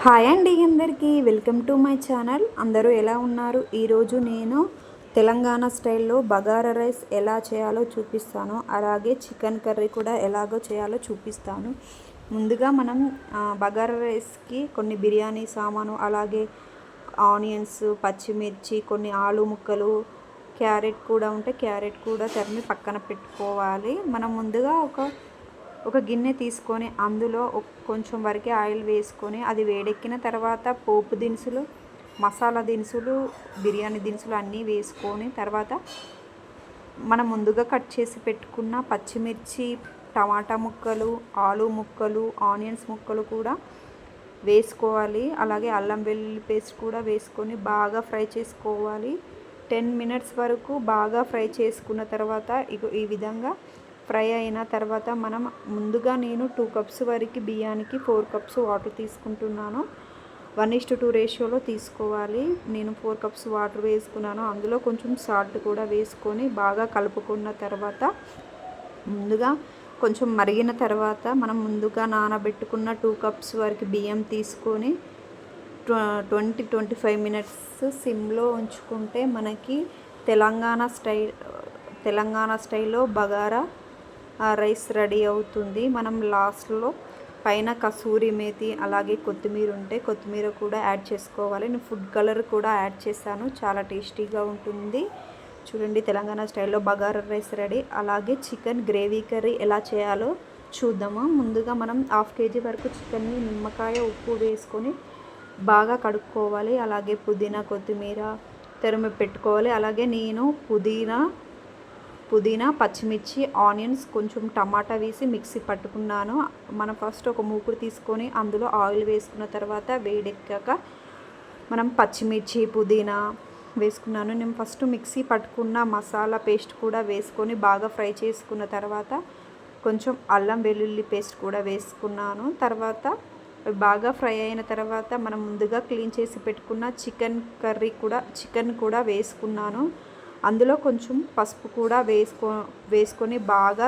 Hi అండి అందరికీ welcome to my channel. అందరూ ఎలా ఉన్నారు? ఈరోజు నేను తెలంగాణ స్టైల్లో బగారా రైస్ ఎలా చేయాలో చూపిస్తాను. అలాగే చికెన్ కర్రీ కూడా ఎలాగో చేయాలో చూపిస్తాను. ముందుగా మనం బగారా రైస్కి కొన్ని బిర్యానీ సామాను, అలాగే ఆనియన్స్, పచ్చిమిర్చి, కొన్ని ఆలు ముక్కలు, క్యారెట్ కూడా ఉంటే క్యారెట్ కూడా తరిమి పక్కన పెట్టుకోవాలి. మనం ముందుగా ఒక గిన్నె తీసుకొని అందులో కొంచెం వరకే ఆయిల్ వేసుకొని అది వేడెక్కిన తర్వాత పోపు దినుసులు, మసాలా దినుసులు, బిర్యానీ దినుసులు అన్నీ వేసుకొని తర్వాత మనం ముందుగా కట్ చేసి పెట్టుకున్న పచ్చిమిర్చి, టమాటా ముక్కలు, ఆలు ముక్కలు, ఆనియన్స్ ముక్కలు కూడా వేసుకోవాలి. అలాగే అల్లం వెల్లుల్లి పేస్ట్ కూడా వేసుకొని బాగా ఫ్రై చేసుకోవాలి. 10 మినిట్స్ వరకు బాగా ఫ్రై చేసుకున్న తర్వాత ఈ విధంగా ఫ్రై అయిన తర్వాత మనం ముందుగా నేను 2 కప్స్ వరకు బియ్యానికి 4 కప్స్ వాటర్ తీసుకుంటున్నాను. 1:2 రేషియోలో తీసుకోవాలి. నేను 4 కప్స్ వాటర్ వేసుకున్నాను. అందులో కొంచెం సాల్ట్ కూడా వేసుకొని బాగా కలుపుకున్న తర్వాత ముందుగా కొంచెం మరిగిన తర్వాత మనం ముందుగా నానబెట్టుకున్న 2 కప్స్ వరకు బియ్యం తీసుకొని 20-25 మినిట్స్ సిమ్లో ఉంచుకుంటే మనకి తెలంగాణ స్టైల్లో బగారా రైస్ రెడీ అవుతుంది. మనం లాస్ట్లో పైన కసూరి మేతి, అలాగే కొత్తిమీర ఉంటే కొత్తిమీర కూడా యాడ్ చేసుకోవాలి. నేను ఫుడ్ కలర్ కూడా యాడ్ చేశాను. చాలా టేస్టీగా ఉంటుంది. చూడండి, తెలంగాణ స్టైల్లో బగారా రైస్ రెడీ. అలాగే చికెన్ గ్రేవీ కర్రీ ఎలా చేయాలో చూద్దాము. ముందుగా మనం 1/2 kg వరకు చికెన్ని నిమ్మకాయ, ఉప్పు వేసుకొని బాగా కడుక్కోవాలి. అలాగే పుదీనా, కొత్తిమీర తరిమి పెట్టుకోవాలి. అలాగే నేను పుదీనా, పచ్చిమిర్చి, ఆనియన్స్, కొంచెం టమాటా వేసి మిక్సీ పట్టుకున్నాను. మనం ఫస్ట్ ఒక మూకుడు తీసుకొని అందులో ఆయిల్ వేసుకున్న తర్వాత వేడెక్కాక మనం పచ్చిమిర్చి, పుదీనా వేసుకున్నాను. నేను ఫస్ట్ మిక్సీ పట్టుకున్న మసాలా పేస్ట్ కూడా వేసుకొని బాగా ఫ్రై చేసుకున్న తర్వాత కొంచెం అల్లం వెల్లుల్లి పేస్ట్ కూడా వేసుకున్నాను. తర్వాత బాగా ఫ్రై అయిన తర్వాత మనం ముందుగా క్లీన్ చేసి పెట్టుకున్న చికెన్ కూడా వేసుకున్నాను. అందులో కొంచెం పసుపు కూడా వేసుకొని బాగా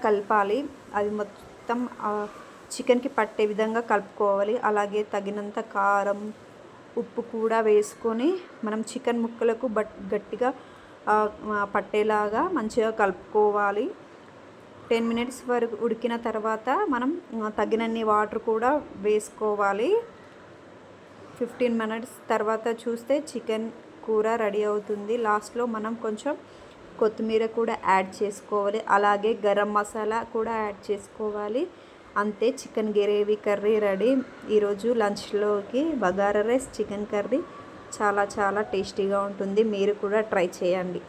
కలపాలి. అది మొత్తం చికెన్కి పట్టే విధంగా కలుపుకోవాలి. అలాగే తగినంత కారం, ఉప్పు కూడా వేసుకొని మనం చికెన్ ముక్కలకు గట్టిగా పట్టేలాగా మంచిగా కలుపుకోవాలి. 10 మినిట్స్ వరకు ఉడికిన తర్వాత మనం తగినన్ని వాటర్ కూడా వేసుకోవాలి. 15 మినిట్స్ తర్వాత చూస్తే చికెన్ కూర రెడీ అవుతుంది. లాస్ట్లో మనం కొంచెం కొత్తిమీర కూడా యాడ్ చేసుకోవాలి. అలాగే గరం మసాలా కూడా యాడ్ చేసుకోవాలి. అంతే, చికెన్ గ్రేవీ కర్రీ రెడీ. ఈరోజు లంచ్లోకి బగారా రైస్, చికెన్ కర్రీ చాలా చాలా టేస్టీగా ఉంటుంది. మీరు కూడా ట్రై చేయండి.